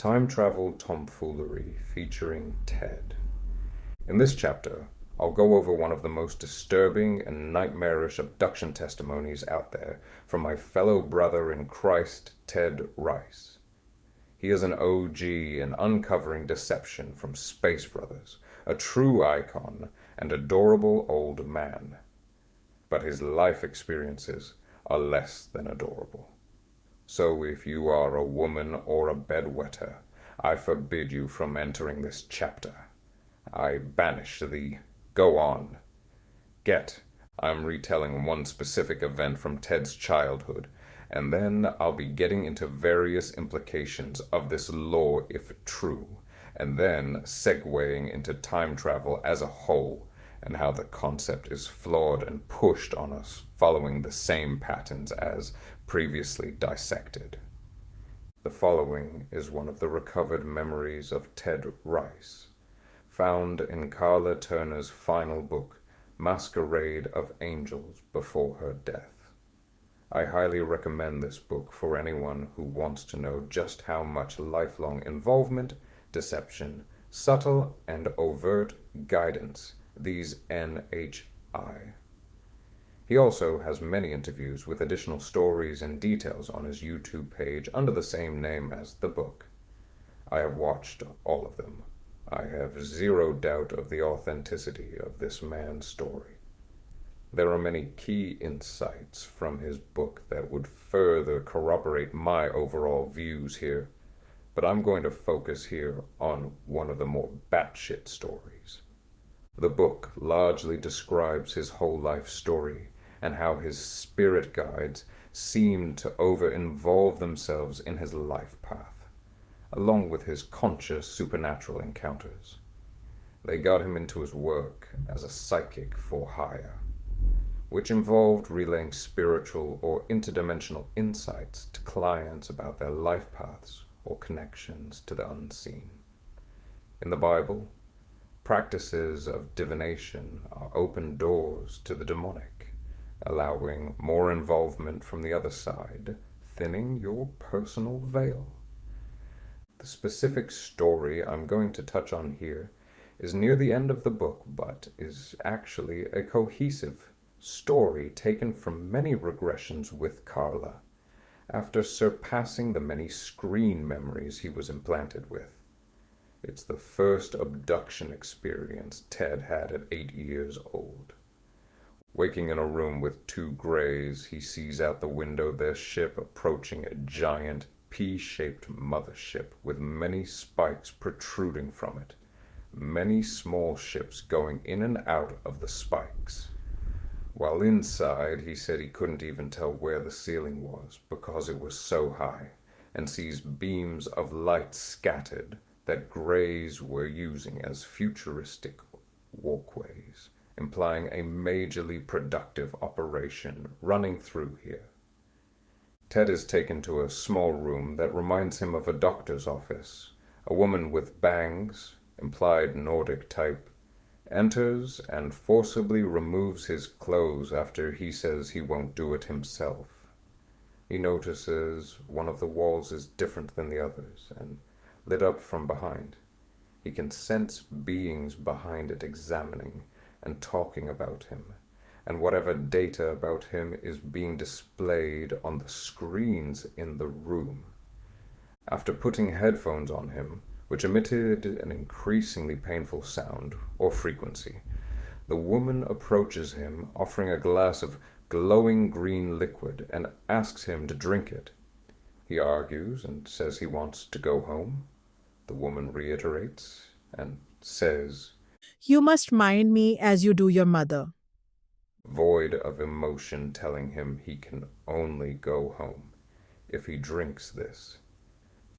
Time Travel Tomfoolery featuring Ted. In this chapter, I'll go over one of the most disturbing and nightmarish abduction testimonies out there from my fellow brother in Christ, Ted Rice. He is an OG in uncovering deception from Space Brothers, a true icon and adorable old man. But his life experiences are less than adorable. So if you are a woman or a bedwetter, I forbid you from entering this chapter. I banish thee. Go on. I'm retelling one specific event from Ted's childhood, and then I'll be getting into various implications of this lore if true, and then segueing into time travel as a whole, and how the concept is flawed and pushed on us following the same patterns as previously dissected. The following is one of the recovered memories of Ted Rice, found in Carla Turner's final book, Masquerade of Angels Before Her Death. I highly recommend this book for anyone who wants to know just how much lifelong involvement, deception, subtle and overt guidance these NHI. He also has many interviews with additional stories and details on his YouTube page under the same name as the book. I have watched all of them. I have zero doubt of the authenticity of this man's story. There are many key insights from his book that would further corroborate my overall views here, but I'm going to focus here on one of the more batshit stories. The book largely describes his whole life story and how his spirit guides seemed to over-involve themselves in his life path, along with his conscious supernatural encounters. They got him into his work as a psychic for hire, which involved relaying spiritual or interdimensional insights to clients about their life paths or connections to the unseen. In the Bible, practices of divination are open doors to the demonic, allowing more involvement from the other side, thinning your personal veil. The specific story I'm going to touch on here is near the end of the book, but is actually a cohesive story taken from many regressions with Carla, after surpassing the many screen memories he was implanted with. It's the first abduction experience Ted had at 8 years old. Waking in a room with two Greys, he sees out the window their ship approaching a giant P-shaped mothership with many spikes protruding from it, many small ships going in and out of the spikes. While inside, he said he couldn't even tell where the ceiling was because it was so high, and sees beams of light scattered that Greys were using as futuristic walkways, implying a majorly productive operation running through here. Ted is taken to a small room that reminds him of a doctor's office. A woman with bangs, implied Nordic type, enters and forcibly removes his clothes after he says he won't do it himself. He notices one of the walls is different than the others and lit up from behind. He can sense beings behind it examining and talking about him, and whatever data about him is being displayed on the screens in the room. After putting headphones on him, which emitted an increasingly painful sound or frequency, the woman approaches him, offering a glass of glowing green liquid, and asks him to drink it. He argues and says he wants to go home. The woman reiterates and says, "You must mind me as you do your mother." Void of emotion, telling him he can only go home if he drinks this.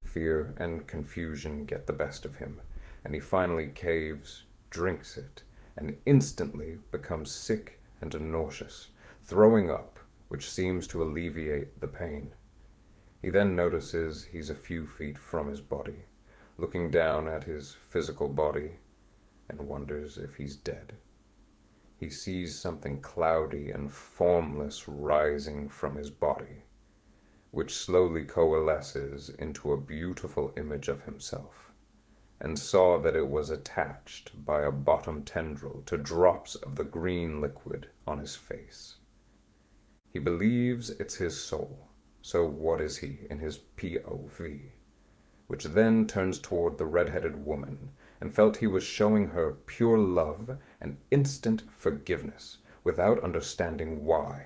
Fear and confusion get the best of him, and he finally caves, drinks it, and instantly becomes sick and nauseous, throwing up, which seems to alleviate the pain. He then notices he's a few feet from his body, looking down at his physical body, and wonders if he's dead. He sees something cloudy and formless rising from his body. which slowly coalesces into a beautiful image of himself, and saw that it was attached by a bottom tendril to drops of the green liquid on his face. He believes it's his soul, so what is he in his POV? Which then turns toward the red-headed woman, and felt he was showing her pure love and instant forgiveness, without understanding why.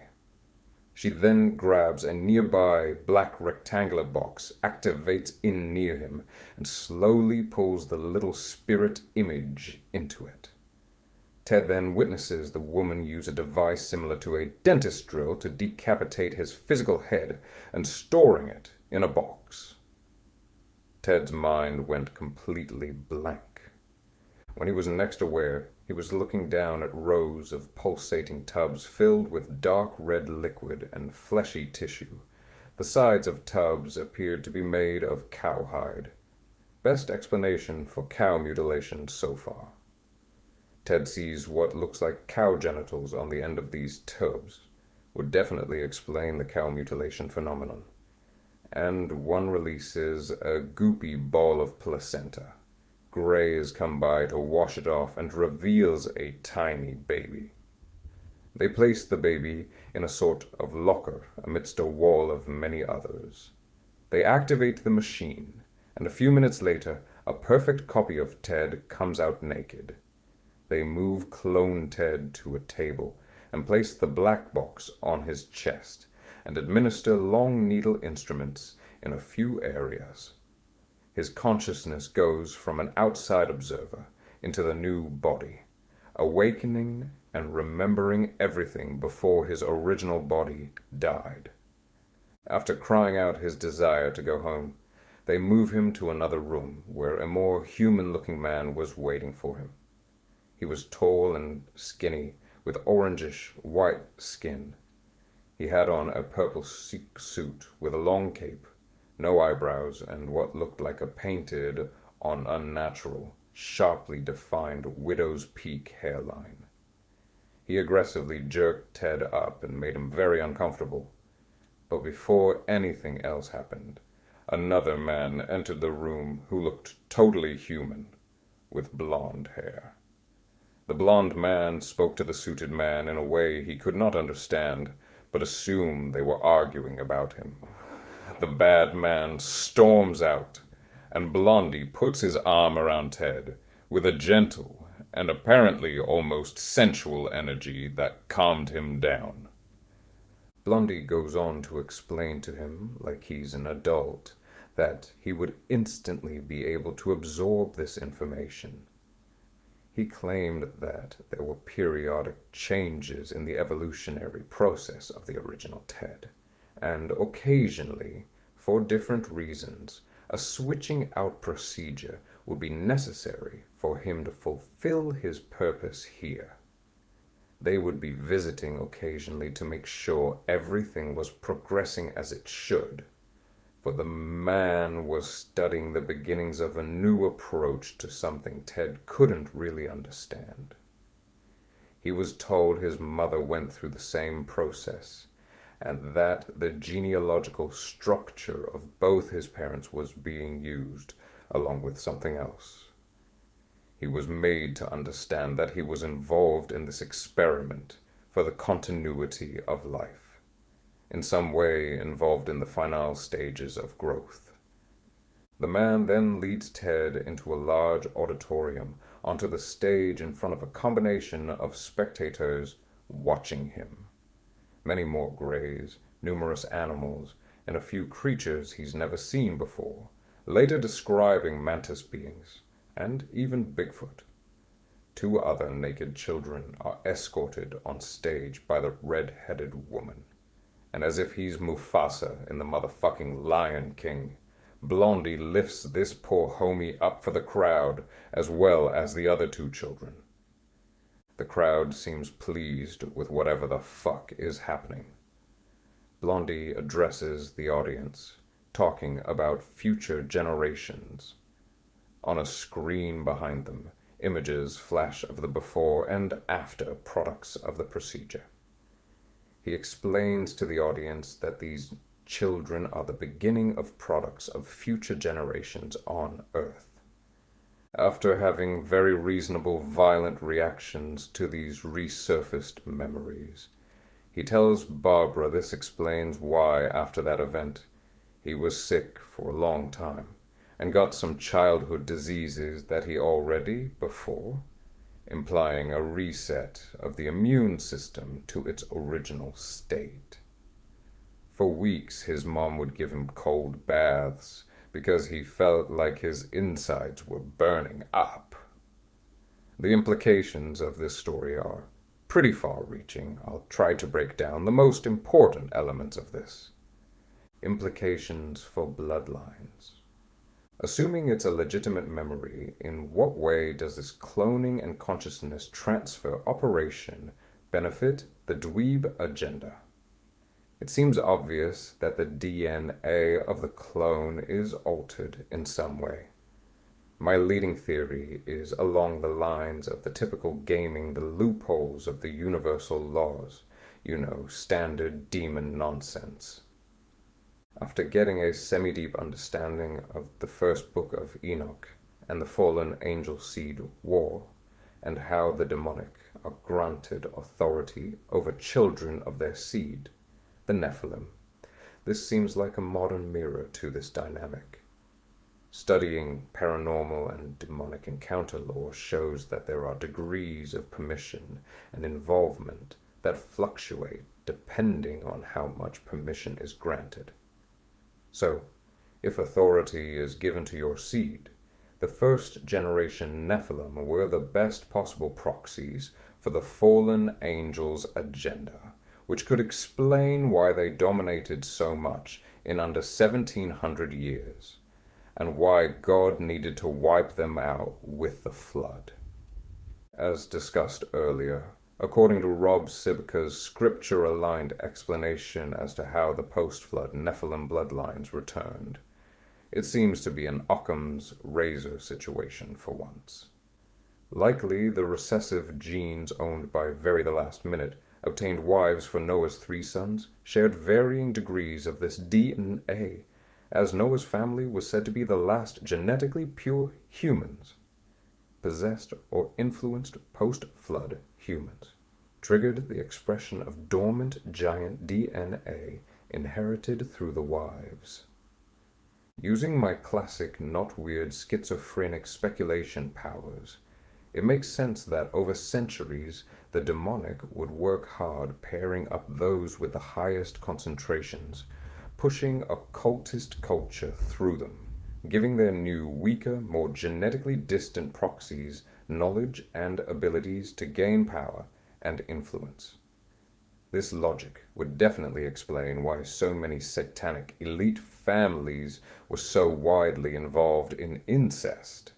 She then grabs a nearby black rectangular box, activates in near him, and slowly pulls the little spirit image into it. Ted then witnesses the woman use a device similar to a dentist drill to decapitate his physical head and storing it in a box. Ted's mind went completely blank. When he was next aware, he was looking down at rows of pulsating tubs filled with dark red liquid and fleshy tissue. The sides of tubs appeared to be made of cowhide. Best explanation for cow mutilation so far. Ted sees what looks like cow genitals on the end of these tubs. Would definitely explain the cow mutilation phenomenon. And one releases a goopy ball of placenta. Greys come by to wash it off and reveals a tiny baby. They place the baby in a sort of locker amidst a wall of many others. They activate the machine, and a few minutes later, a perfect copy of Ted comes out naked. They move clone Ted to a table and place the black box on his chest and administer long needle instruments in a few areas. His consciousness goes from an outside observer into the new body, awakening and remembering everything before his original body died. After crying out his desire to go home, they move him to another room where a more human-looking man was waiting for him. He was tall and skinny, with orangish-white skin. He had on a purple silk suit with a long cape, no eyebrows, and what looked like a painted-on unnatural, sharply defined widow's peak hairline. He aggressively jerked Ted up and made him very uncomfortable. But before anything else happened, another man entered the room who looked totally human, with blonde hair. The blonde man spoke to the suited man in a way he could not understand, but assumed they were arguing about him. The bad man storms out, and Blondie puts his arm around Ted with a gentle and apparently almost sensual energy that calmed him down. Blondie goes on to explain to him, like he's an adult, that he would instantly be able to absorb this information. He claimed that there were periodic changes in the evolutionary process of the original Ted, and occasionally, for different reasons, a switching out procedure would be necessary for him to fulfill his purpose here. They would be visiting occasionally to make sure everything was progressing as it should, for the man was studying the beginnings of a new approach to something Ted couldn't really understand. He was told his mother went through the same process, and that the genealogical structure of both his parents was being used, along with something else. He was made to understand that he was involved in this experiment for the continuity of life, in some way involved in the final stages of growth. The man then leads Ted into a large auditorium onto the stage in front of a combination of spectators watching him. Many more greys, numerous animals, and a few creatures he's never seen before, later describing mantis beings, and even Bigfoot. 2 other naked children are escorted on stage by the red-headed woman. And as if he's Mufasa in the motherfucking Lion King, Blondie lifts this poor homie up for the crowd, as well as the other 2 children. The crowd seems pleased with whatever the fuck is happening. Blondie addresses the audience, talking about future generations. On a screen behind them, images flash of the before and after products of the procedure. He explains to the audience that these children are the beginning of products of future generations on Earth. After having very reasonable violent reactions to these resurfaced memories, he tells Barbara this explains why, after that event, he was sick for a long time and got some childhood diseases that he already before, implying a reset of the immune system to its original state. For weeks, his mom would give him cold baths because he felt like his insides were burning up. The implications of this story are pretty far-reaching. I'll try to break down the most important elements of this. Implications for bloodlines. Assuming it's a legitimate memory, in what way does this cloning and consciousness transfer operation benefit the Dweeb agenda? It seems obvious that the DNA of the clone is altered in some way. My leading theory is along the lines of the typical gaming the loopholes of the universal laws, standard demon nonsense. After getting a semi-deep understanding of the first book of Enoch and the fallen angel seed war, and how the demonic are granted authority over children of their seed, the Nephilim, this seems like a modern mirror to this dynamic. Studying paranormal and demonic encounter lore shows that there are degrees of permission and involvement that fluctuate depending on how much permission is granted. So, if authority is given to your seed, the first generation Nephilim were the best possible proxies for the fallen angels' agenda, which could explain why they dominated so much in under 1700 years, and why God needed to wipe them out with the flood. As discussed earlier, according to Rob Sibka's scripture-aligned explanation as to how the post-flood Nephilim bloodlines returned, it seems to be an Occam's razor situation for once. Likely the recessive genes owned by Very the Last Minute obtained wives for Noah's 3 sons shared varying degrees of this DNA, as Noah's family was said to be the last genetically pure humans, possessed or influenced post-flood humans, triggered the expression of dormant giant DNA inherited through the wives. Using my classic not weird schizophrenic speculation powers, it makes sense that over centuries the demonic would work hard pairing up those with the highest concentrations, pushing occultist culture through them, giving their new, weaker, more genetically distant proxies knowledge and abilities to gain power and influence. This logic would definitely explain why so many satanic elite families were so widely involved in incest.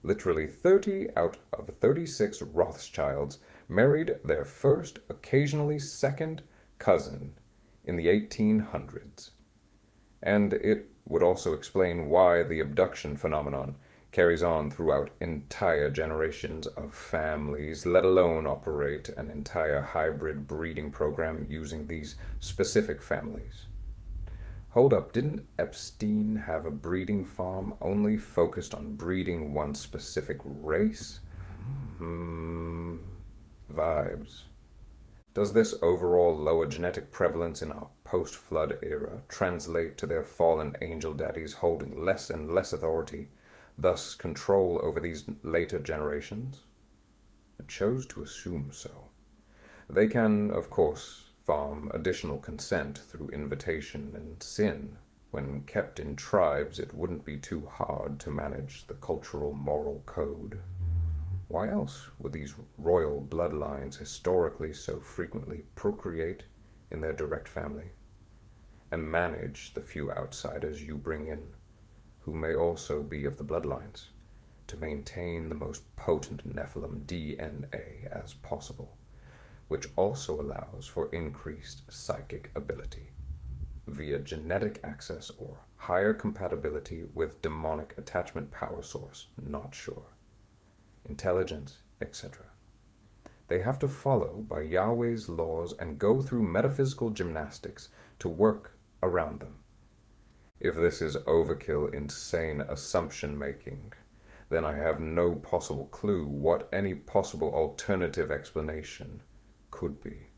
Literally 30 out of 36 Rothschilds married their first, occasionally second, cousin in the 1800s. And it would also explain why the abduction phenomenon carries on throughout entire generations of families, let alone operate an entire hybrid breeding program using these specific families. Hold up, didn't Epstein have a breeding farm only focused on breeding one specific race? Vibes. Does this overall lower genetic prevalence in our post-flood era translate to their fallen angel daddies holding less and less authority, thus control over these later generations? I chose to assume so. They can, of course, farm additional consent through invitation and sin. When kept in tribes, it wouldn't be too hard to manage the cultural moral code. Why else would these royal bloodlines historically so frequently procreate in their direct family and manage the few outsiders you bring in, who may also be of the bloodlines, to maintain the most potent Nephilim DNA as possible, which also allows for increased psychic ability via genetic access or higher compatibility with demonic attachment power source, not sure, intelligence, etc. They have to follow by Yahweh's laws and go through metaphysical gymnastics to work around them. If this is overkill, insane assumption making, then I have no possible clue what any possible alternative explanation could be.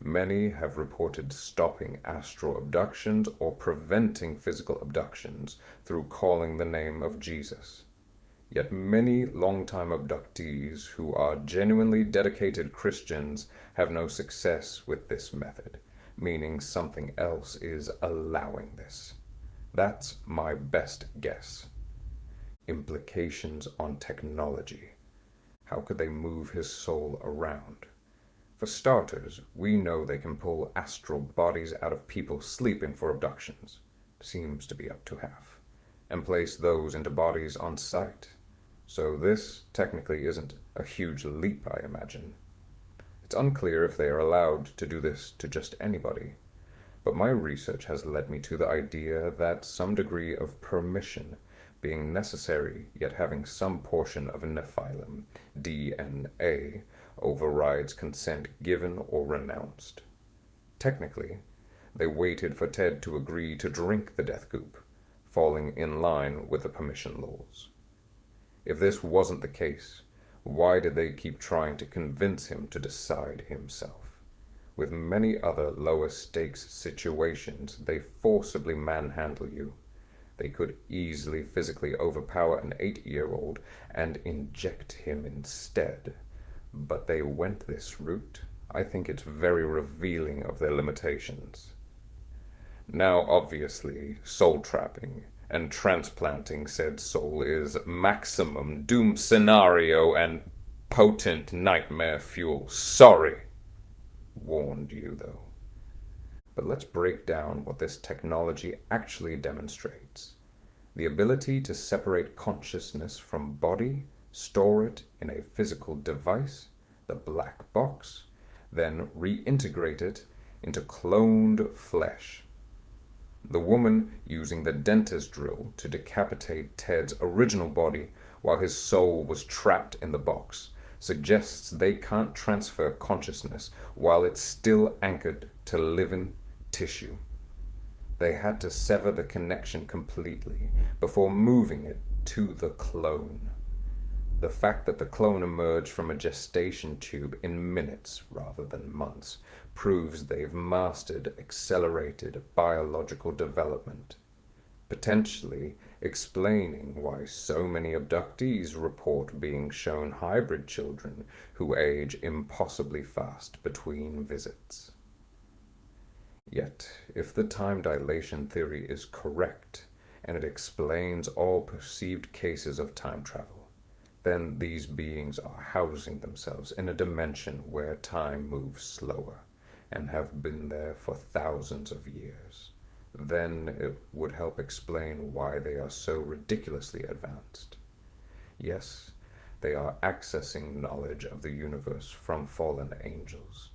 Many have reported stopping astral abductions or preventing physical abductions through calling the name of Jesus. Yet many long-time abductees who are genuinely dedicated Christians have no success with this method, meaning something else is allowing this. That's my best guess. Implications on technology. How could they move his soul around? For starters, we know they can pull astral bodies out of people sleeping for abductions, seems to be up to half, and place those into bodies on site. So this technically isn't a huge leap, I imagine. It's unclear if they are allowed to do this to just anybody, but my research has led me to the idea that some degree of permission being necessary, yet having some portion of Nephilim DNA overrides consent given or renounced. Technically, they waited for Ted to agree to drink the death goop, falling in line with the permission laws. If this wasn't the case, why did they keep trying to convince him to decide himself? With many other lower stakes situations, they forcibly manhandle you. They could easily physically overpower an 8-year-old and inject him instead. But they went this route. I think it's very revealing of their limitations. Now, obviously, soul trapping and transplanting said soul is maximum doom scenario and potent nightmare fuel. Sorry. Warned you, though. But let's break down what this technology actually demonstrates. The ability to separate consciousness from body, store it in a physical device, the black box, then reintegrate it into cloned flesh. The woman using the dentist drill to decapitate Ted's original body while his soul was trapped in the box suggests they can't transfer consciousness while it's still anchored to living tissue. They had to sever the connection completely before moving it to the clone. The fact that the clone emerged from a gestation tube in minutes rather than months proves they've mastered accelerated biological development, potentially explaining why so many abductees report being shown hybrid children who age impossibly fast between visits. Yet, if the time dilation theory is correct, and it explains all perceived cases of time travel, then these beings are housing themselves in a dimension where time moves slower, and have been there for thousands of years. Then it would help explain why they are so ridiculously advanced. Yes, they are accessing knowledge of the universe from fallen angels,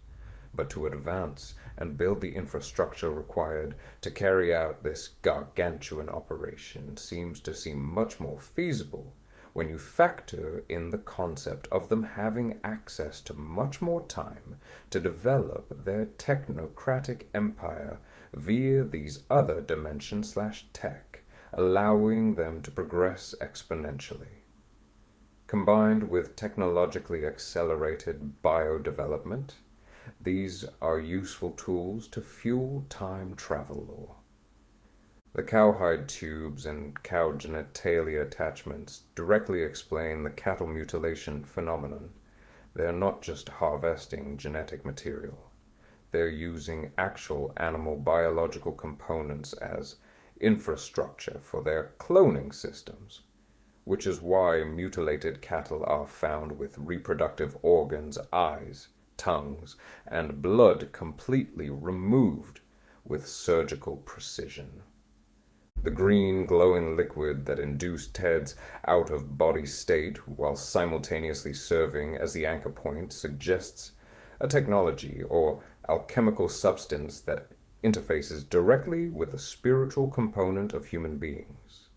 but to advance and build the infrastructure required to carry out this gargantuan operation seems to seem much more feasible when you factor in the concept of them having access to much more time to develop their technocratic empire via these other dimension/tech, allowing them to progress exponentially. Combined with technologically accelerated biodevelopment, these are useful tools to fuel time travel lore. The cowhide tubes and cow genitalia attachments directly explain the cattle mutilation phenomenon. They're not just harvesting genetic material. They're using actual animal biological components as infrastructure for their cloning systems, which is why mutilated cattle are found with reproductive organs, eyes, tongues, and blood completely removed with surgical precision. The green glowing liquid that induced Ted's out-of-body state while simultaneously serving as the anchor point suggests a technology or alchemical substance that interfaces directly with the spiritual component of human beings.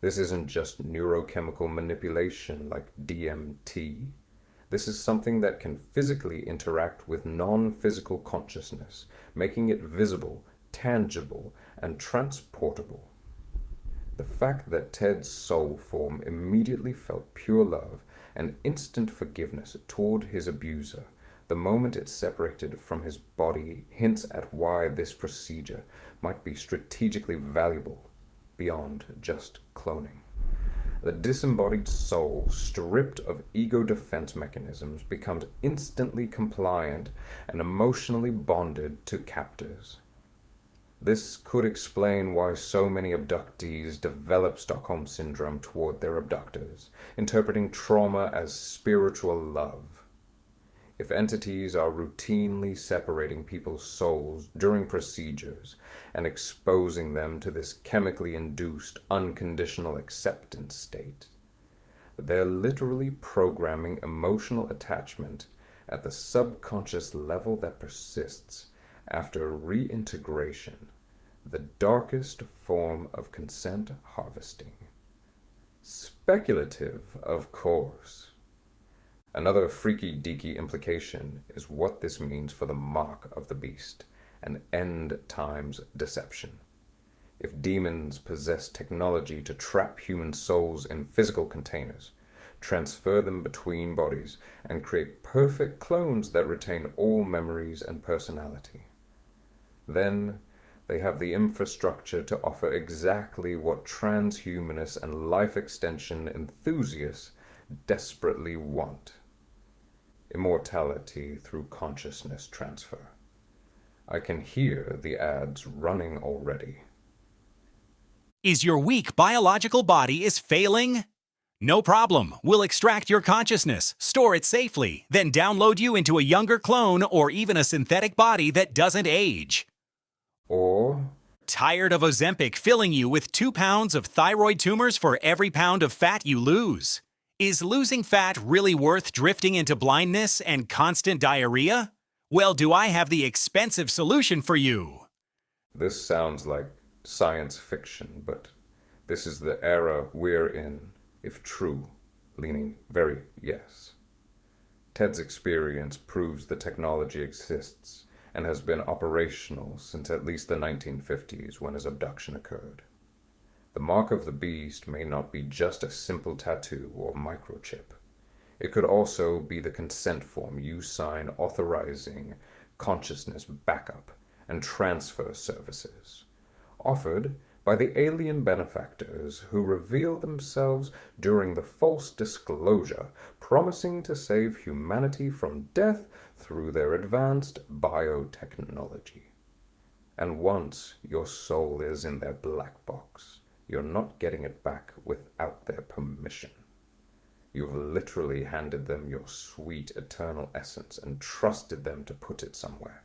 This isn't just neurochemical manipulation like DMT. This is something that can physically interact with non-physical consciousness, making it visible tangible, and transportable. The fact that Ted's soul form immediately felt pure love and instant forgiveness toward his abuser the moment it separated from his body hints at why this procedure might be strategically valuable beyond just cloning. The disembodied soul, stripped of ego defense mechanisms, becomes instantly compliant and emotionally bonded to captors. This could explain why so many abductees develop Stockholm Syndrome toward their abductors, interpreting trauma as spiritual love. If entities are routinely separating people's souls during procedures and exposing them to this chemically induced unconditional acceptance state, they're literally programming emotional attachment at the subconscious level that persists after reintegration, the darkest form of consent harvesting. Speculative, of course. Another freaky-deaky implication is what this means for the mark of the beast, an end times deception. If demons possess technology to trap human souls in physical containers, transfer them between bodies, and create perfect clones that retain all memories and personality, then they have the infrastructure to offer exactly what transhumanists and life extension enthusiasts desperately want: immortality through consciousness transfer. I can hear the ads running already. Is your weak biological body is failing? No problem. We'll extract your consciousness, store it safely, then download you into a younger clone or even a synthetic body that doesn't age. Or, Tired of Ozempic filling you with 2 pounds of thyroid tumors for every pound of fat you lose? Is losing fat really worth drifting into blindness and constant diarrhea? Well, do I have the expensive solution for you? this sounds like science fiction, but this is the era we're in, if true, leaning very yes. Ted's experience proves the technology exists and has been operational since at least the 1950s when his abduction occurred. The mark of the beast may not be just a simple tattoo or microchip. It could also be the consent form you sign authorizing consciousness backup and transfer services, offered by the alien benefactors who reveal themselves during the false disclosure, promising to save humanity from death through their advanced biotechnology. And once your soul is in their black box, you're not getting it back without their permission. You've literally handed them your sweet eternal essence and trusted them to put it somewhere,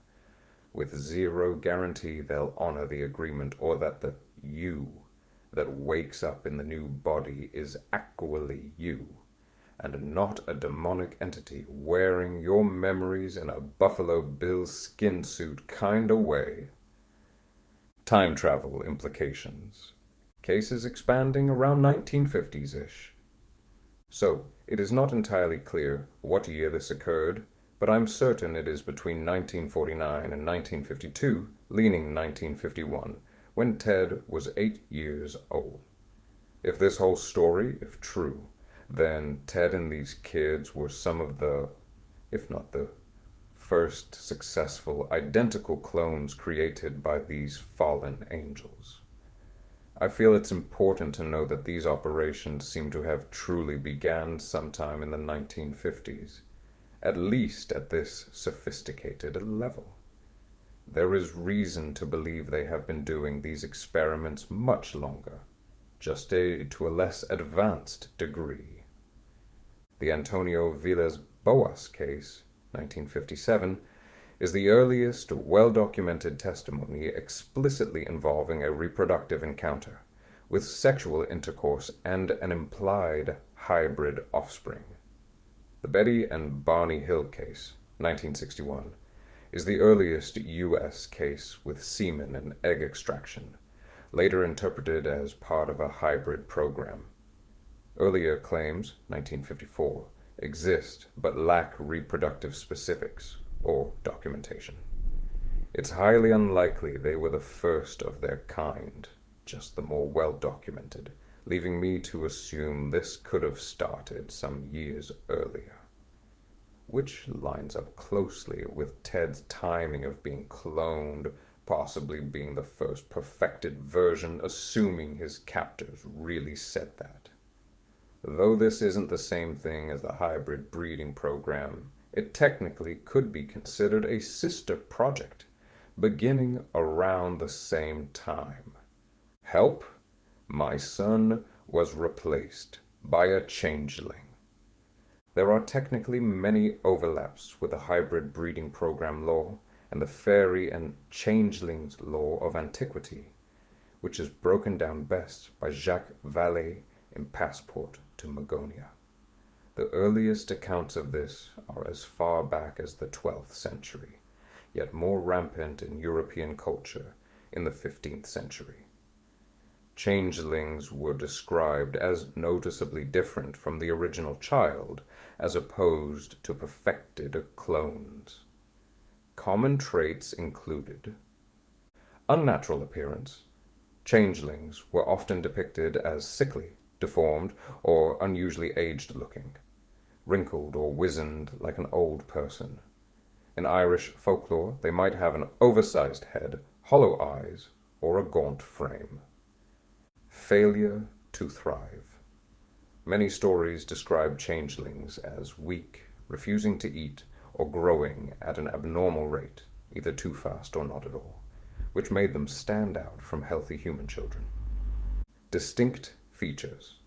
with zero guarantee they'll honor the agreement or that the you that wakes up in the new body is actually you, and not a demonic entity wearing your memories in a Buffalo Bill skin suit kinda way. Time travel implications. Cases expanding around 1950s-ish. So, it is not entirely clear what year this occurred, but I'm certain it is between 1949 and 1952, leaning 1951, when Ted was 8 years old. If this whole story, if true, then Ted and these kids were some of the, if not the first successful identical clones created by these fallen angels. I feel it's important to know that these operations seem to have truly began sometime in the 1950s, at least at this sophisticated level. There is reason to believe they have been doing these experiments much longer, just to a less advanced degree. The Antonio Villas Boas case, 1957, is the earliest well-documented testimony explicitly involving a reproductive encounter, with sexual intercourse and an implied hybrid offspring. The Betty and Barney Hill case, 1961, is the earliest U.S. case with semen and egg extraction, later interpreted as part of a hybrid program. Earlier claims, 1954, exist but lack reproductive specifics or documentation. It's highly unlikely they were the first of their kind, just the more well-documented, leaving me to assume this could have started some years earlier. Which lines up closely with Ted's timing of being cloned, possibly being the first perfected version, assuming his captors really said that. Though this isn't the same thing as the hybrid breeding program, it technically could be considered a sister project, beginning around the same time. Help! My son was replaced by a changeling. There are technically many overlaps with the hybrid breeding program lore and the fairy and changelings lore of antiquity, which is broken down best by Jacques Vallée in Passport to Magonia. The earliest accounts of this are as far back as the 12th century, yet more rampant in European culture in the 15th century. Changelings were described as noticeably different from the original child, as opposed to perfected clones. Common traits included unnatural appearance. Changelings were often depicted as sickly, deformed, or unusually aged-looking, wrinkled or wizened like an old person. In Irish folklore, they might have an oversized head, hollow eyes, or a gaunt frame. Failure to thrive. Many stories describe changelings as weak, refusing to eat, or growing at an abnormal rate, either too fast or not at all, which made them stand out from healthy human children. Distinct features.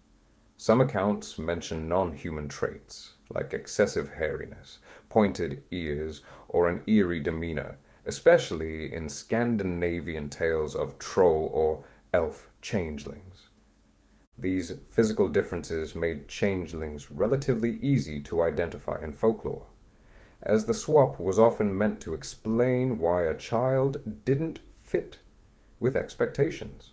Some accounts mention non-human traits, like excessive hairiness, pointed ears, or an eerie demeanor, especially in Scandinavian tales of troll or elf changelings. These physical differences made changelings relatively easy to identify in folklore, as the swap was often meant to explain why a child didn't fit with expectations.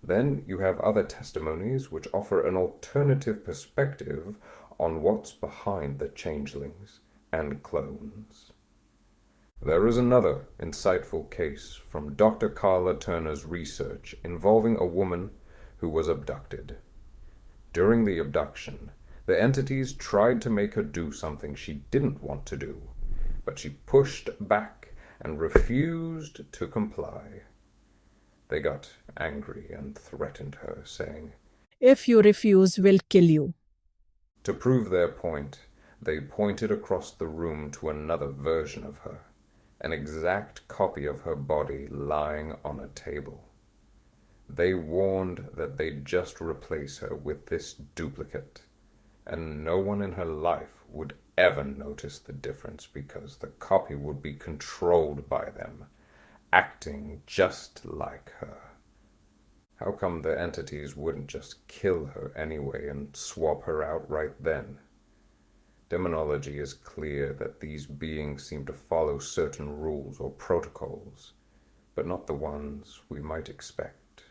Then you have other testimonies which offer an alternative perspective on what's behind the changelings and clones. There is another insightful case from Dr. Carla Turner's research involving a woman who was abducted. During the abduction, the entities tried to make her do something she didn't want to do, but she pushed back and refused to comply. They got angry and threatened her, saying, If you refuse, we'll kill you. To prove their point, they pointed across the room to another version of her, an exact copy of her body lying on a table. They warned that they'd just replace her with this duplicate, and no one in her life would ever notice the difference because the copy would be controlled by them, acting just like her. How come the entities wouldn't just kill her anyway and swap her out right then? Demonology is clear that these beings seem to follow certain rules or protocols, but not the ones we might expect.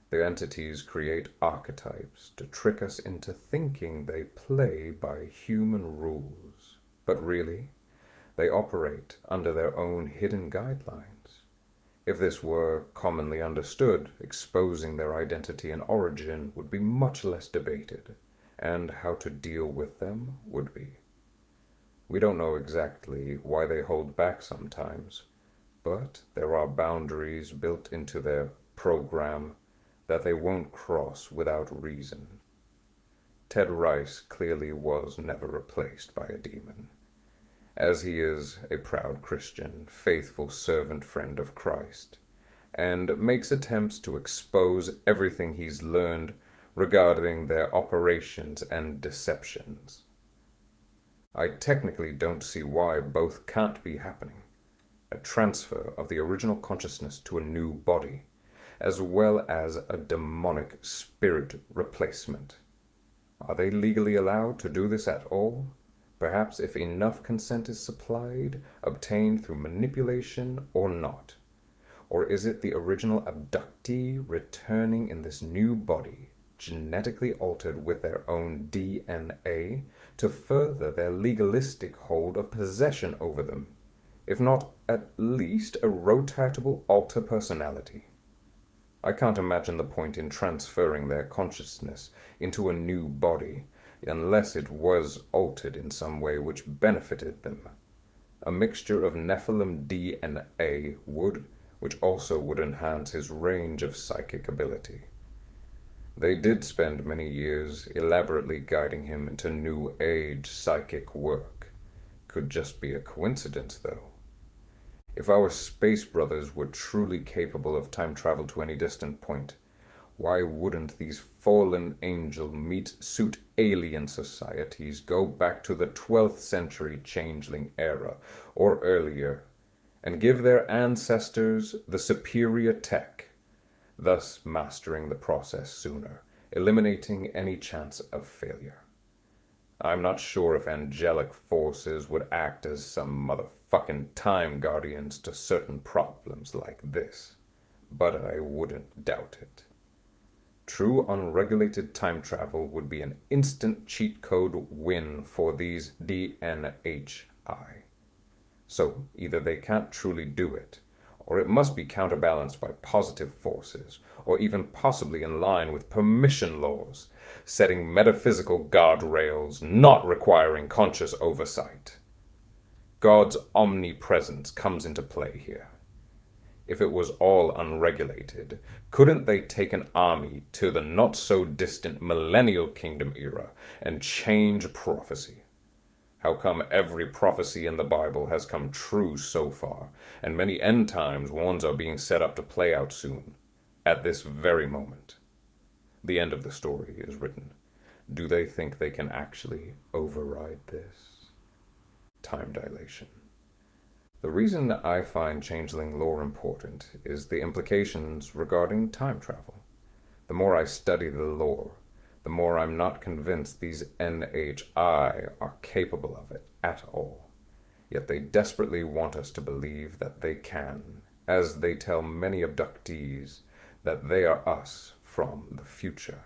The entities create archetypes to trick us into thinking they play by human rules, but really, they operate under their own hidden guidelines. If this were commonly understood, exposing their identity and origin would be much less debated, and how to deal with them would be. We don't know exactly why they hold back sometimes, but there are boundaries built into their program that they won't cross without reason. Ted Rice clearly was never replaced by a demon, as he is a proud Christian, faithful servant friend of Christ, and makes attempts to expose everything he's learned regarding their operations and deceptions. I technically don't see why both can't be happening. A transfer of the original consciousness to a new body, as well as a demonic spirit replacement. Are they legally allowed to do this at all? Perhaps if enough consent is supplied, obtained through manipulation or not. Or is it the original abductee returning in this new body, genetically altered with their own DNA, to further their legalistic hold of possession over them, if not at least a rotatable alter personality. I can't imagine the point in transferring their consciousness into a new body, unless it was altered in some way which benefited them. A mixture of Nephilim DNA would, which also would enhance his range of psychic ability. They did spend many years elaborately guiding him into New Age psychic work. Could just be a coincidence, though. If our space brothers were truly capable of time travel to any distant point, why wouldn't these fallen angel meat-suit alien societies go back to the 12th century changeling era, or earlier, and give their ancestors the superior tech, thus mastering the process sooner, eliminating any chance of failure? I'm not sure if angelic forces would act as some motherfucking time guardians to certain problems like this, but I wouldn't doubt it. True unregulated time travel would be an instant cheat code win for these DNHI. So either they can't truly do it, or it must be counterbalanced by positive forces, or even possibly in line with permission laws, setting metaphysical guardrails not requiring conscious oversight. God's omnipresence comes into play here. If it was all unregulated, couldn't they take an army to the not-so-distant millennial kingdom era and change prophecy? How come every prophecy in the Bible has come true so far, and many end times ones are being set up to play out soon, at this very moment? The end of the story is written. Do they think they can actually override this? Time dilation. The reason I find changeling lore important is the implications regarding time travel. The more I study the lore, the more I'm not convinced these NHI are capable of it at all. Yet they desperately want us to believe that they can, as they tell many abductees that they are us from the future.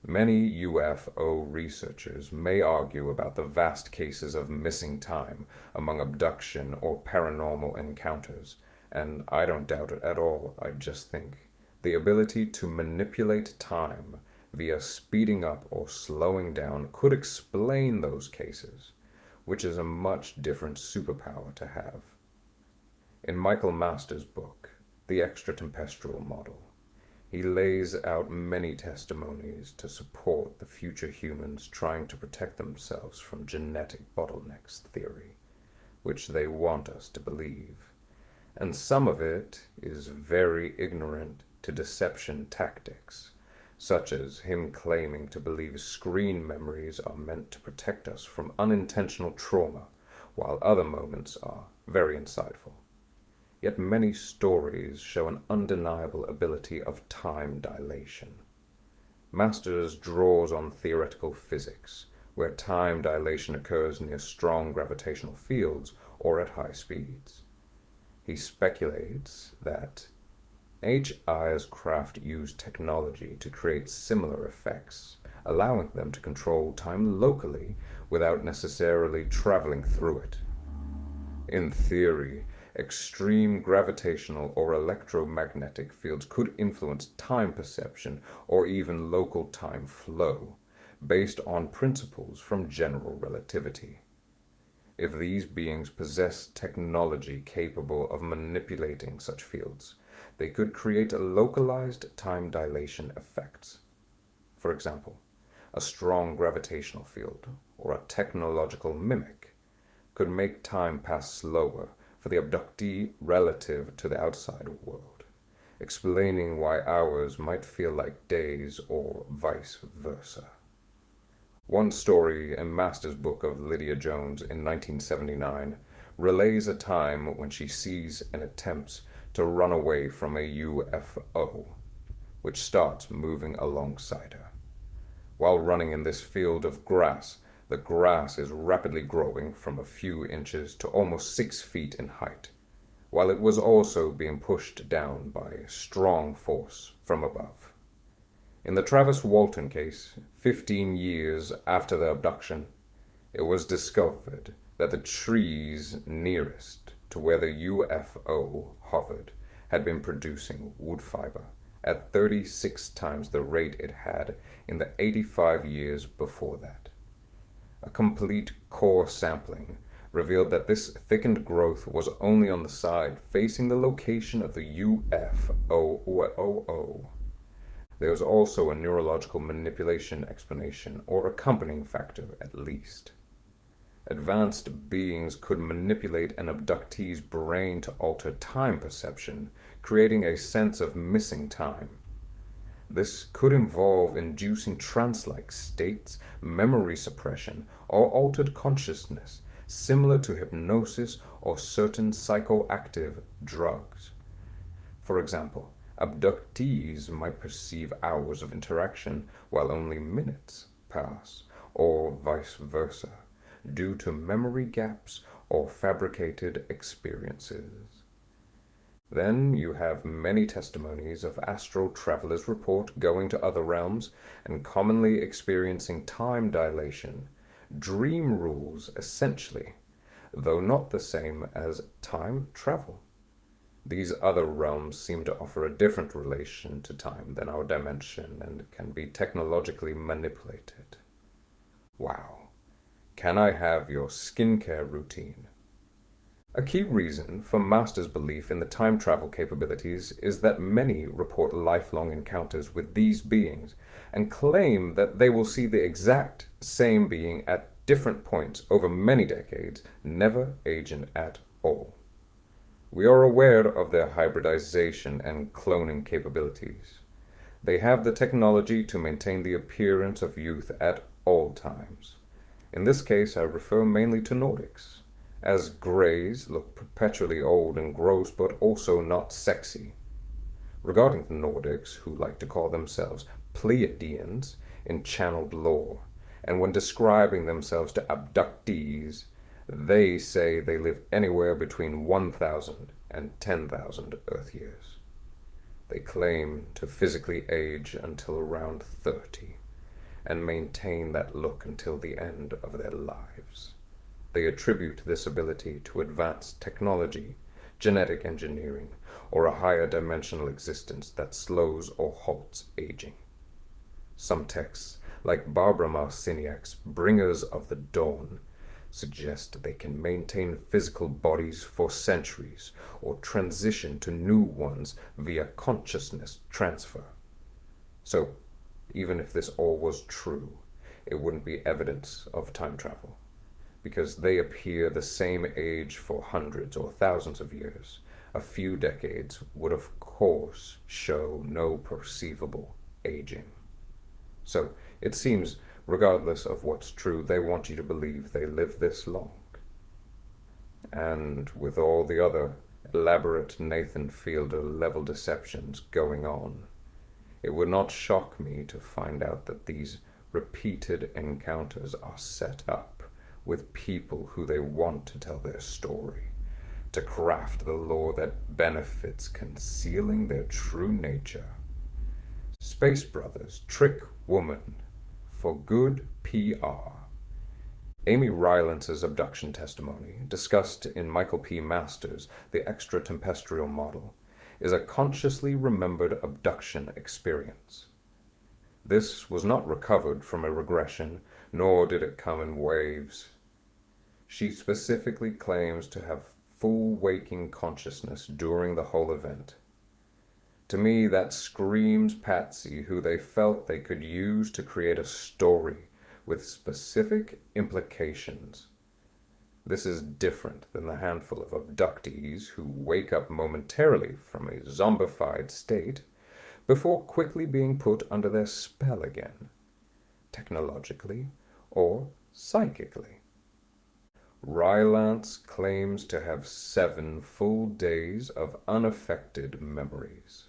Many UFO researchers may argue about the vast cases of missing time among abduction or paranormal encounters, and I don't doubt it at all. I just think the ability to manipulate time via speeding up or slowing down could explain those cases, which is a much different superpower to have. In Michael Master's book, The Extratempestual Model, he lays out many testimonies to support the future humans trying to protect themselves from genetic bottlenecks theory, which they want us to believe. And some of it is very ignorant to deception tactics, such as him claiming to believe screen memories are meant to protect us from unintentional trauma, while other moments are very insightful. Yet many stories show an undeniable ability of time dilation. Masters draws on theoretical physics, where time dilation occurs near strong gravitational fields or at high speeds. He speculates that HI's craft use technology to create similar effects, allowing them to control time locally without necessarily traveling through it. In theory, extreme gravitational or electromagnetic fields could influence time perception or even local time flow, based on principles from general relativity. If these beings possess technology capable of manipulating such fields, they could create localized time dilation effects. For example, a strong gravitational field or a technological mimic could make time pass slower for the abductee relative to the outside world, explaining why hours might feel like days or vice versa. One story in Master's book of Lydia Jones in 1979 relays a time when she sees and attempts to run away from a UFO, which starts moving alongside her. While running in this field of grass, the grass is rapidly growing from a few inches to almost 6 feet in height, while it was also being pushed down by strong force from above. In the Travis Walton case, 15 years after the abduction, it was discovered that the trees nearest to where the UFO hovered had been producing wood fiber at 36 times the rate it had in the 85 years before that. A complete core sampling revealed that this thickened growth was only on the side facing the location of the UFO. There was also a neurological manipulation explanation, or accompanying factor at least. Advanced beings could manipulate an abductee's brain to alter time perception, creating a sense of missing time. This could involve inducing trance-like states, memory suppression, or altered consciousness, similar to hypnosis or certain psychoactive drugs. For example, abductees might perceive hours of interaction while only minutes pass, or vice versa, due to memory gaps or fabricated experiences. Then you have many testimonies of astral travelers report going to other realms and commonly experiencing time dilation, dream rules essentially, though not the same as time travel. These other realms seem to offer a different relation to time than our dimension and can be technologically manipulated. Wow. Can I have your skincare routine? A key reason for Master's belief in the time travel capabilities is that many report lifelong encounters with these beings and claim that they will see the exact same being at different points over many decades, never aging at all. We are aware of their hybridization and cloning capabilities. They have the technology to maintain the appearance of youth at all times. In this case, I refer mainly to Nordics, as Greys look perpetually old and gross but also not sexy. Regarding the Nordics, who like to call themselves Pleiadians in channeled lore, and when describing themselves to abductees, they say they live anywhere between 1,000 and 10,000 Earth years. They claim to physically age until around 30, and maintain that look until the end of their lives. They attribute this ability to advanced technology, genetic engineering, or a higher dimensional existence that slows or halts aging. Some texts, like Barbara Marciniak's Bringers of the Dawn, suggest they can maintain physical bodies for centuries or transition to new ones via consciousness transfer. So, even if this all was true, it wouldn't be evidence of time travel, because they appear the same age for hundreds or thousands of years. A few decades would of course show no perceivable aging. So, it seems, regardless of what's true, they want you to believe they live this long. And with all the other elaborate Nathan Fielder level deceptions going on, it would not shock me to find out that these repeated encounters are set up with people who they want to tell their story, to craft the lore that benefits concealing their true nature. Space Brothers trick woman for good PR. Amy Rylance's abduction testimony, discussed in Michael P. Masters' The Extratempestrial Model, is a consciously remembered abduction experience. This was not recovered from a regression, nor did it come in waves. She specifically claims to have full waking consciousness during the whole event. To me, that screams Patsy, who they felt they could use to create a story with specific implications. This is different than the handful of abductees who wake up momentarily from a zombified state before quickly being put under their spell again, technologically or psychically. Rylance claims to have 7 full days of unaffected memories.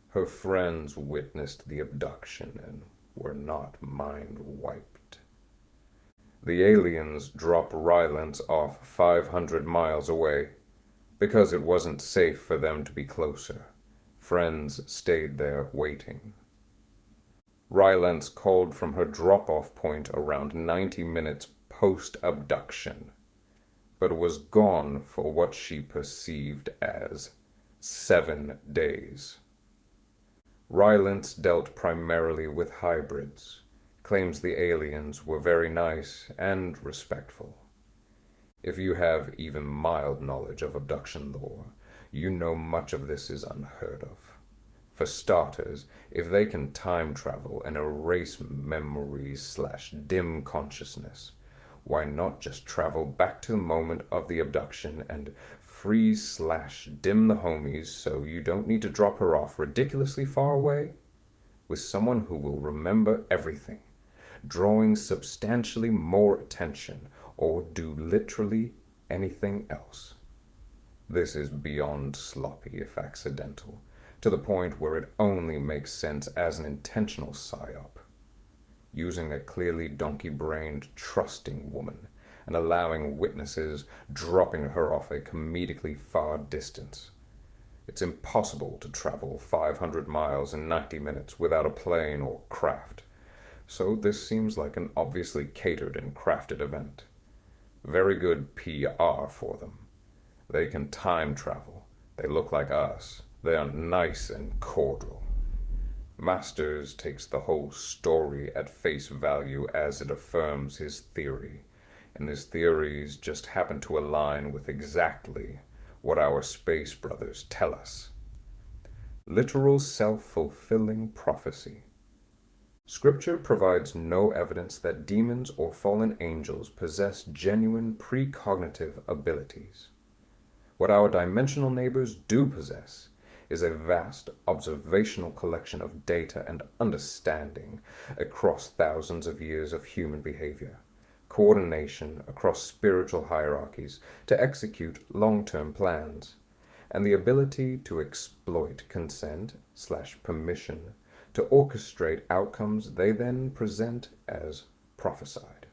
Her friends witnessed the abduction and were not mind-wiped. The aliens drop Rylance off 500 miles away because it wasn't safe for them to be closer. Friends stayed there waiting. Rylance called from her drop-off point around 90 minutes post-abduction. but was gone for what she perceived as 7 days. Rylance dealt primarily with hybrids, claims the aliens were very nice and respectful. If you have even mild knowledge of abduction lore, you know much of this is unheard of. For starters, if they can time travel and erase memories/dim consciousness, why not just travel back to the moment of the abduction and freeze/dim the homies so you don't need to drop her off ridiculously far away? With someone who will remember everything, drawing substantially more attention, or do literally anything else. This is beyond sloppy if accidental, to the point where it only makes sense as an intentional psyop. Using a clearly donkey-brained, trusting woman, and allowing witnesses dropping her off a comedically far distance. It's impossible to travel 500 miles in 90 minutes without a plane or craft, so this seems like an obviously catered and crafted event. Very good PR for them. They can time travel. They look like us. They are nice and cordial. Masters takes the whole story at face value as it affirms his theory, and his theories just happen to align with exactly what our space brothers tell us. Literal self-fulfilling prophecy. Scripture provides no evidence that demons or fallen angels possess genuine precognitive abilities. What our dimensional neighbors do possess is a vast observational collection of data and understanding across thousands of years of human behavior, coordination across spiritual hierarchies to execute long-term plans, and the ability to exploit consent/permission to orchestrate outcomes they then present as prophesied.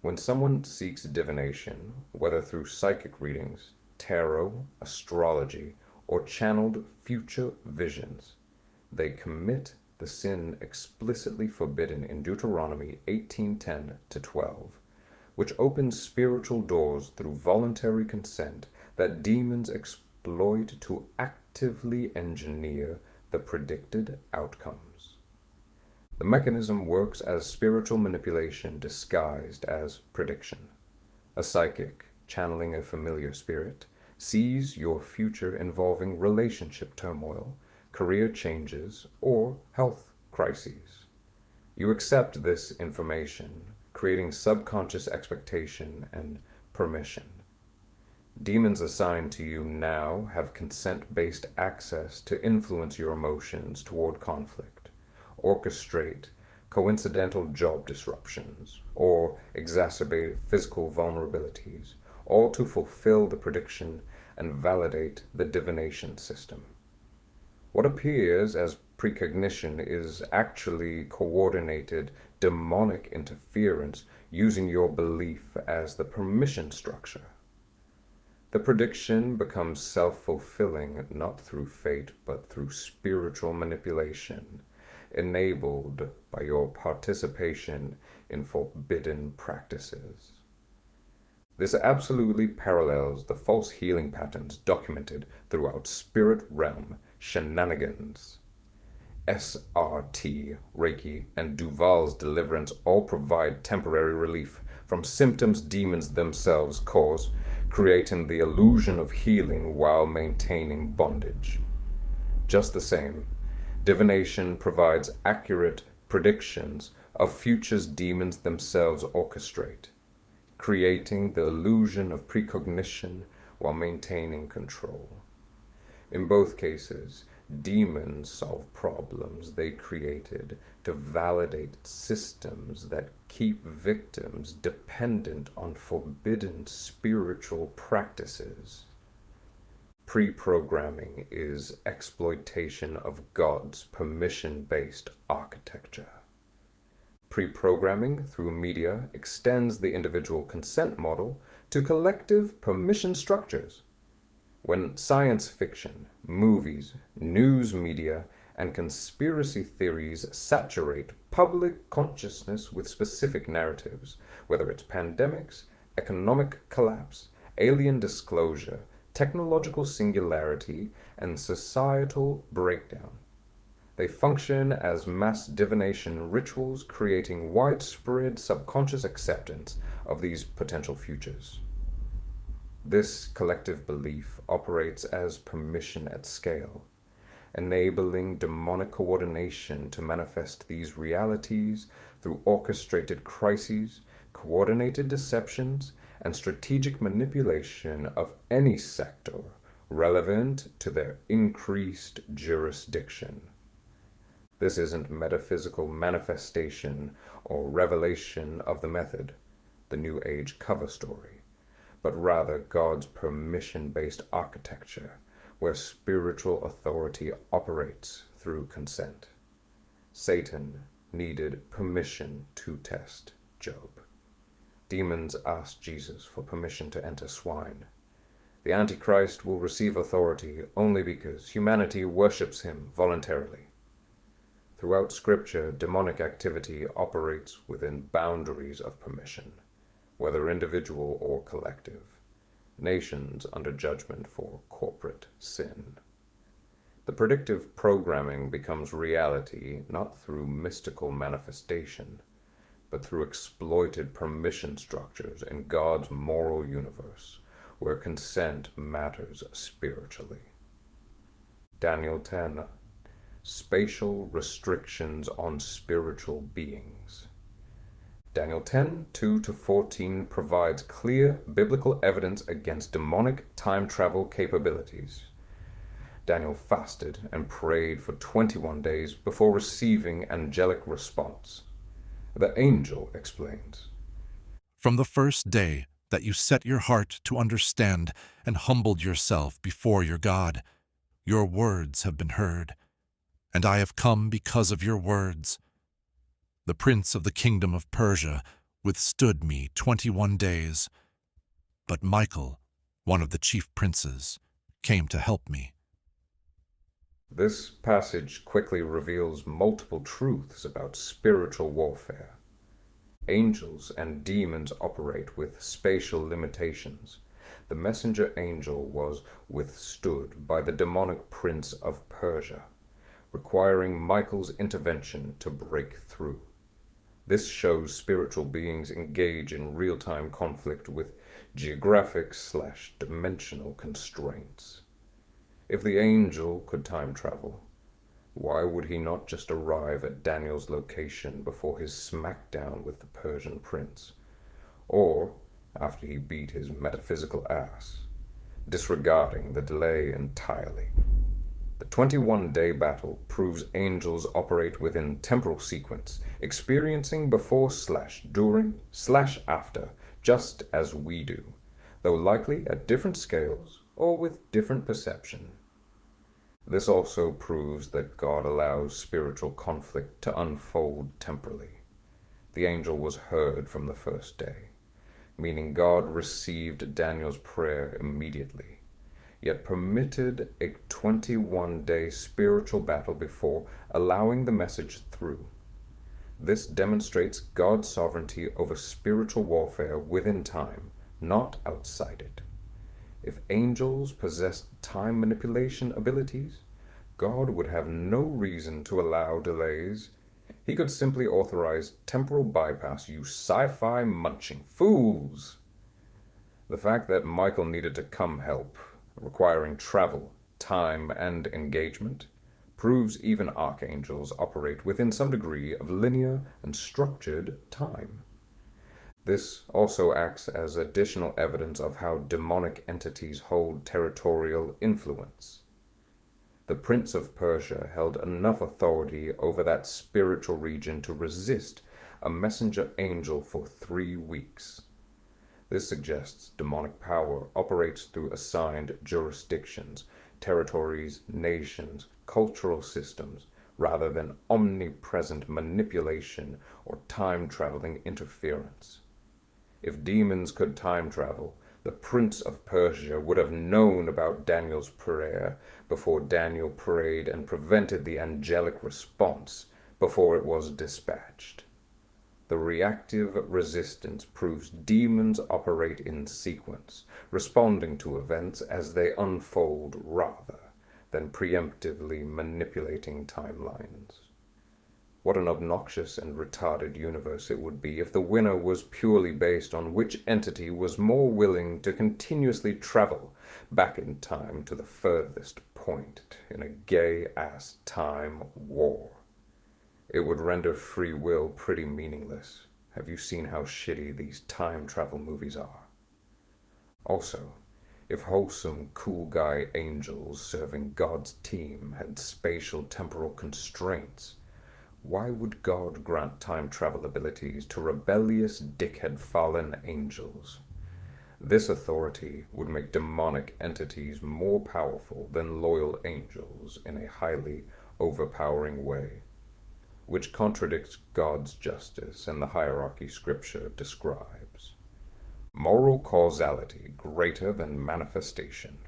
When someone seeks divination, whether through psychic readings, tarot, astrology, or channeled future visions, they commit the sin explicitly forbidden in Deuteronomy 18:10-12, which opens spiritual doors through voluntary consent that demons exploit to actively engineer the predicted outcomes. The mechanism works as spiritual manipulation disguised as prediction. A psychic, channeling a familiar spirit, sees your future involving relationship turmoil, career changes, or health crises. You accept this information, creating subconscious expectation and permission. Demons assigned to you now have consent-based access to influence your emotions toward conflict, orchestrate coincidental job disruptions, or exacerbate physical vulnerabilities, all to fulfill the prediction and validate the divination system. What appears as precognition is actually coordinated demonic interference using your belief as the permission structure. The prediction becomes self-fulfilling not through fate but through spiritual manipulation, enabled by your participation in forbidden practices. This absolutely parallels the false healing patterns documented throughout spirit realm shenanigans. SRT, Reiki, and Duval's deliverance all provide temporary relief from symptoms demons themselves cause, creating the illusion of healing while maintaining bondage. Just the same, divination provides accurate predictions of futures demons themselves orchestrate, creating the illusion of precognition while maintaining control. In both cases, demons solve problems they created to validate systems that keep victims dependent on forbidden spiritual practices. Pre-programming is exploitation of God's permission-based architecture. Pre-programming through media extends the individual consent model to collective permission structures. When science fiction, movies, news media, and conspiracy theories saturate public consciousness with specific narratives, whether it's pandemics, economic collapse, alien disclosure, technological singularity, and societal breakdown. They function as mass divination rituals, creating widespread subconscious acceptance of these potential futures. This collective belief operates as permission at scale, enabling demonic coordination to manifest these realities through orchestrated crises, coordinated deceptions, and strategic manipulation of any sector relevant to their increased jurisdiction. This isn't metaphysical manifestation or revelation of the method, the New Age cover story, but rather God's permission-based architecture, where spiritual authority operates through consent. Satan needed permission to test Job. Demons asked Jesus for permission to enter swine. The Antichrist will receive authority only because humanity worships him voluntarily. Throughout Scripture, demonic activity operates within boundaries of permission, whether individual or collective. Nations under judgment for corporate sin. The predictive programming becomes reality not through mystical manifestation, but through exploited permission structures in God's moral universe, where consent matters spiritually. Daniel 10. Spatial restrictions on spiritual beings. Daniel 10, 2-14 provides clear biblical evidence against demonic time travel capabilities. Daniel fasted and prayed for 21 days before receiving angelic response. The angel explains, "From the first day that you set your heart to understand and humbled yourself before your God, your words have been heard, and I have come because of your words. The prince of the kingdom of Persia withstood me 21 days, but Michael, one of the chief princes, came to help me." This passage quickly reveals multiple truths about spiritual warfare. Angels and demons operate with spatial limitations. The messenger angel was withstood by the demonic prince of Persia, requiring Michael's intervention to break through. This shows spiritual beings engage in real-time conflict with geographic/dimensional constraints. If the angel could time travel, why would he not just arrive at Daniel's location before his smackdown with the Persian prince, or after he beat his metaphysical ass, disregarding the delay entirely? The 21-day battle proves angels operate within temporal sequence, experiencing before/during/after, just as we do, though likely at different scales or with different perception. This also proves that God allows spiritual conflict to unfold temporally. The angel was heard from the first day, meaning God received Daniel's prayer immediately, yet permitted a 21-day spiritual battle before allowing the message through. This demonstrates God's sovereignty over spiritual warfare within time, not outside it. If angels possessed time manipulation abilities, God would have no reason to allow delays. He could simply authorize temporal bypass, you sci-fi munching fools. The fact that Michael needed to come help, requiring travel, time, and engagement, proves even archangels operate within some degree of linear and structured time. This also acts as additional evidence of how demonic entities hold territorial influence. The Prince of Persia held enough authority over that spiritual region to resist a messenger angel for 3 weeks. This suggests demonic power operates through assigned jurisdictions, territories, nations, cultural systems, rather than omnipresent manipulation or time-traveling interference. If demons could time travel, the Prince of Persia would have known about Daniel's prayer before Daniel prayed and prevented the angelic response before it was dispatched. The reactive resistance proves demons operate in sequence, responding to events as they unfold rather than preemptively manipulating timelines. What an obnoxious and retarded universe it would be if the winner was purely based on which entity was more willing to continuously travel back in time to the furthest point in a gay-ass time war. It would render free will pretty meaningless. Have you seen how shitty these time travel movies are? Also, if wholesome, cool guy angels serving God's team had spatial temporal constraints, why would God grant time travel abilities to rebellious dickhead fallen angels? This authority would make demonic entities more powerful than loyal angels in a highly overpowering way, which contradicts God's justice and the hierarchy Scripture describes. Moral causality greater than manifestation.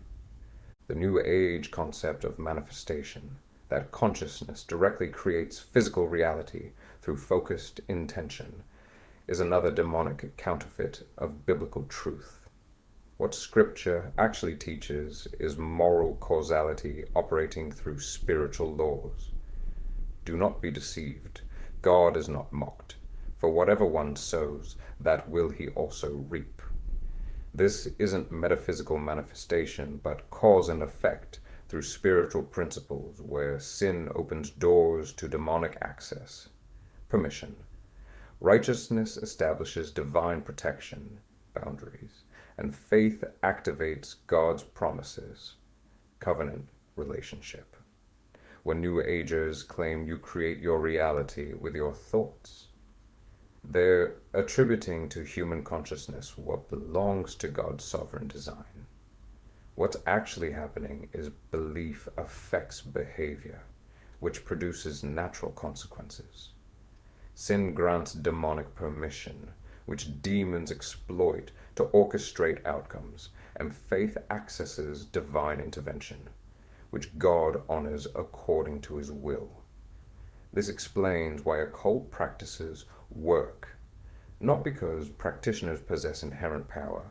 The New Age concept of manifestation, that consciousness directly creates physical reality through focused intention, is another demonic counterfeit of biblical truth. What Scripture actually teaches is moral causality operating through spiritual laws. Do not be deceived. God is not mocked. For whatever one sows, that will he also reap. This isn't metaphysical manifestation, but cause and effect through spiritual principles where sin opens doors to demonic access. Permission. Righteousness establishes divine protection, boundaries, and faith activates God's promises, covenant relationship. When New Agers claim you create your reality with your thoughts, they're attributing to human consciousness what belongs to God's sovereign design. What's actually happening is belief affects behavior, which produces natural consequences. Sin grants demonic permission, which demons exploit to orchestrate outcomes, and faith accesses divine intervention, which God honors according to his will. This explains why occult practices work, not because practitioners possess inherent power,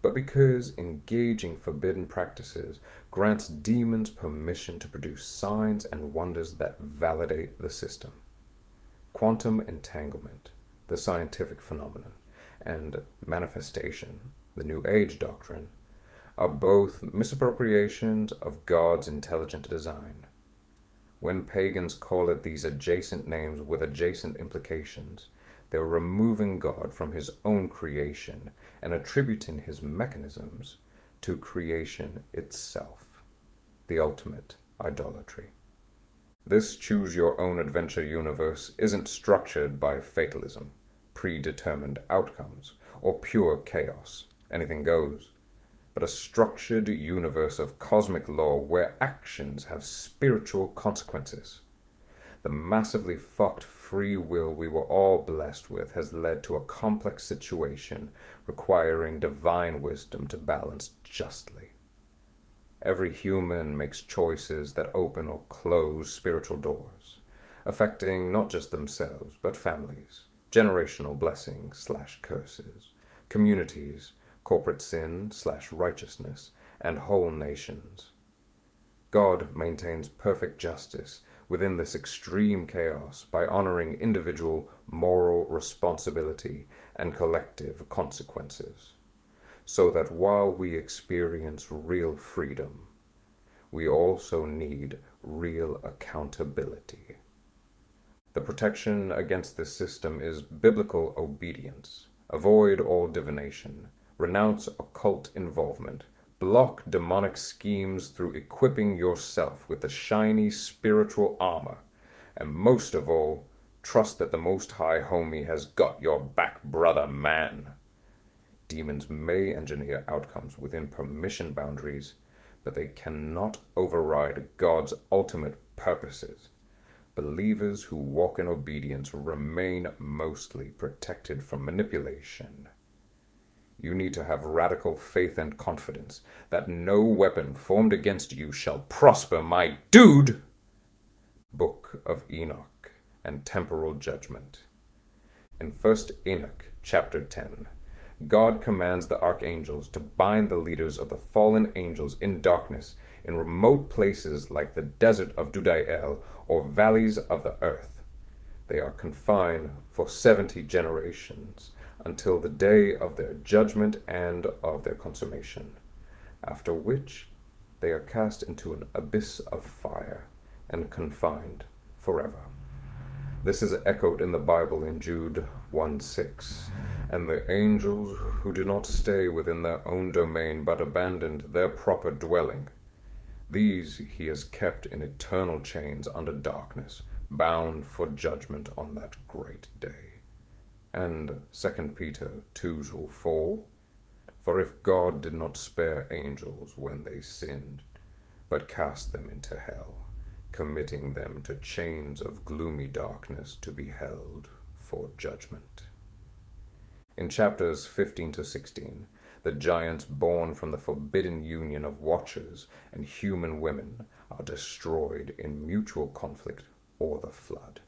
but because engaging forbidden practices grants demons permission to produce signs and wonders that validate the system. Quantum entanglement, the scientific phenomenon, and manifestation, the New Age doctrine, are both misappropriations of God's intelligent design. When pagans call it these adjacent names with adjacent implications, they're removing God from his own creation and attributing his mechanisms to creation itself, the ultimate idolatry. This choose-your-own-adventure universe isn't structured by fatalism, predetermined outcomes, or pure chaos, anything goes, but a structured universe of cosmic law where actions have spiritual consequences. The massively fucked free will we were all blessed with has led to a complex situation requiring divine wisdom to balance justly. Every human makes choices that open or close spiritual doors, affecting not just themselves, but families, generational blessings/curses, communities, corporate sin/righteousness, and whole nations. God maintains perfect justice within this extreme chaos by honoring individual moral responsibility and collective consequences, so that while we experience real freedom, we also need real accountability. The protection against this system is biblical obedience. Avoid all divination. Renounce occult involvement. Block demonic schemes through equipping yourself with the shiny spiritual armor. And most of all, trust that the Most High Homie has got your back, brother man. Demons may engineer outcomes within permission boundaries, but they cannot override God's ultimate purposes. Believers who walk in obedience remain mostly protected from manipulation. You need to have radical faith and confidence that no weapon formed against you shall prosper, my dude! Book of Enoch and Temporal Judgment. In 1 Enoch, chapter 10, God commands the archangels to bind the leaders of the fallen angels in darkness in remote places like the desert of Dudael or valleys of the earth. They are confined for 70 generations until the day of their judgment and of their consummation, after which they are cast into an abyss of fire and confined forever. This is echoed in the Bible in Jude 1:6. And the angels who did not stay within their own domain but abandoned their proper dwelling, these he has kept in eternal chains under darkness, bound for judgment on that great day. And 2 Peter 2:4, for if God did not spare angels when they sinned, but cast them into hell, committing them to chains of gloomy darkness to be held for judgment. In chapters 15 to 16, the giants born from the forbidden union of watchers and human women are destroyed in mutual conflict or the flood.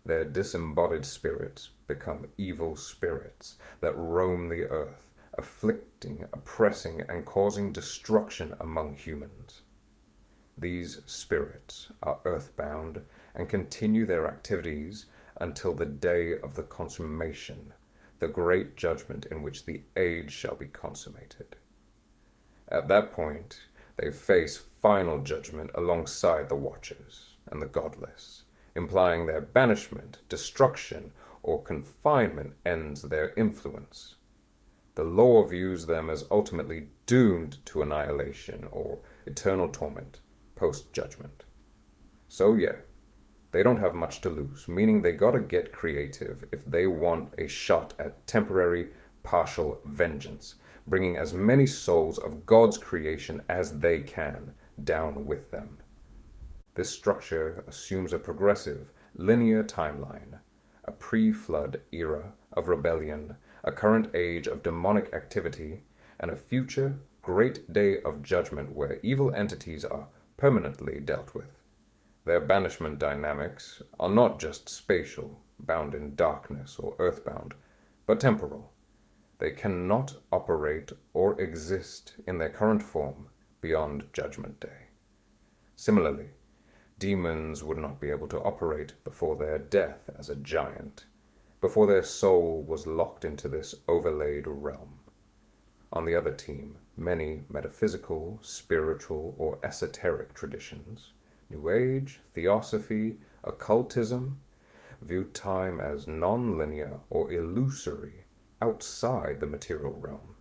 Their disembodied spirits become evil spirits that roam the earth, afflicting, oppressing, and causing destruction among humans. These spirits are earthbound and continue their activities until the day of the consummation, the great judgment in which the age shall be consummated. At that point, they face final judgment alongside the watchers and the godless, implying their banishment, destruction, or confinement ends their influence. The law views them as ultimately doomed to annihilation or eternal torment post-judgment. So yeah, they don't have much to lose, meaning they gotta get creative if they want a shot at temporary, partial vengeance, bringing as many souls of God's creation as they can down with them. This structure assumes a progressive, linear timeline, a pre-flood era of rebellion, a current age of demonic activity, and a future great day of judgment where evil entities are permanently dealt with. Their banishment dynamics are not just spatial, bound in darkness, or earthbound, but temporal. They cannot operate or exist in their current form beyond Judgment Day. Similarly, demons would not be able to operate before their death as a giant, before their soul was locked into this overlaid realm. On the other team, many metaphysical, spiritual, or esoteric traditions, New Age, Theosophy, occultism, view time as non-linear or illusory outside the material realm,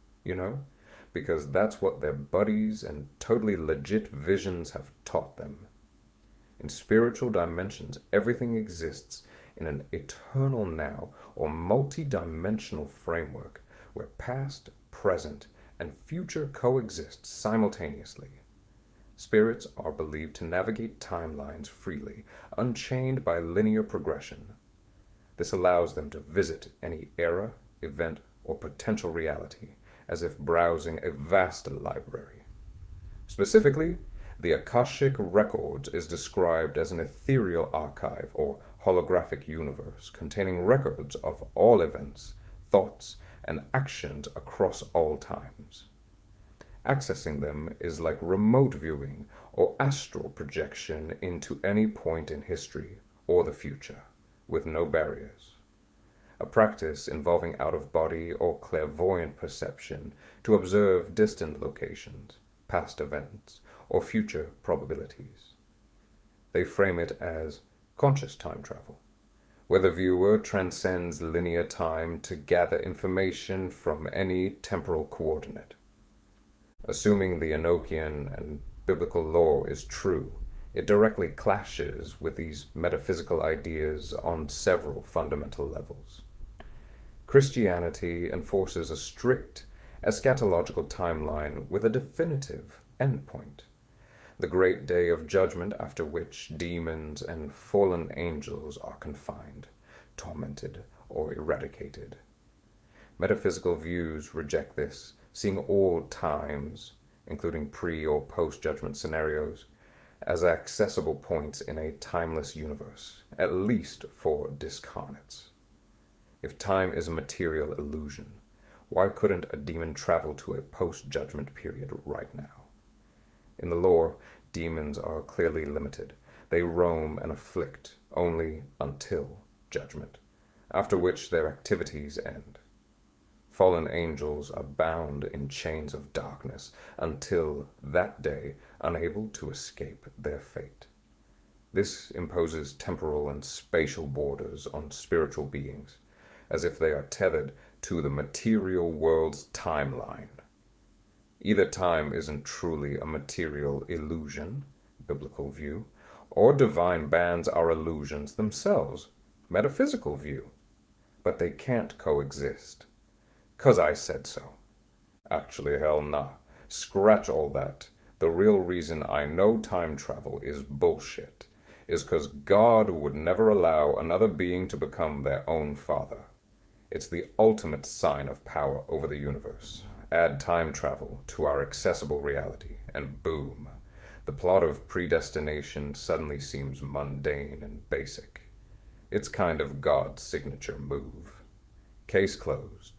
because that's what their buddies and totally legit visions have taught them. In spiritual dimensions, everything exists in an eternal now or multi-dimensional framework where past, present, and future coexist simultaneously. Spirits are believed to navigate timelines freely, unchained by linear progression. This allows them to visit any era, event, or potential reality, as if browsing a vast library. Specifically, the Akashic Records is described as an ethereal archive or holographic universe containing records of all events, thoughts, and actions across all times. Accessing them is like remote viewing or astral projection into any point in history or the future, with no barriers. A practice involving out-of-body or clairvoyant perception to observe distant locations, past events, or future probabilities. They frame it as conscious time travel, where the viewer transcends linear time to gather information from any temporal coordinate. Assuming the Enochian and biblical lore is true, it directly clashes with these metaphysical ideas on several fundamental levels. Christianity enforces a strict eschatological timeline with a definitive endpoint, the great day of judgment after which demons and fallen angels are confined, tormented, or eradicated. Metaphysical views reject this, seeing all times, including pre- or post-judgment scenarios, as accessible points in a timeless universe, at least for discarnates. If time is a material illusion, why couldn't a demon travel to a post-judgment period right now? In the lore, demons are clearly limited. They roam and afflict only until judgment, after which their activities end. Fallen angels are bound in chains of darkness until that day, unable to escape their fate. This imposes temporal and spatial borders on spiritual beings, as if they are tethered to the material world's timeline. Either time isn't truly a material illusion, biblical view, or divine bans are illusions themselves, metaphysical view. But they can't coexist. 'Cause I said so. Actually, hell nah. Scratch all that. The real reason I know time travel is bullshit is 'cause God would never allow another being to become their own father. It's the ultimate sign of power over the universe. Add time travel to our accessible reality, and boom, the plot of predestination suddenly seems mundane and basic. It's kind of God's signature move. Case closed.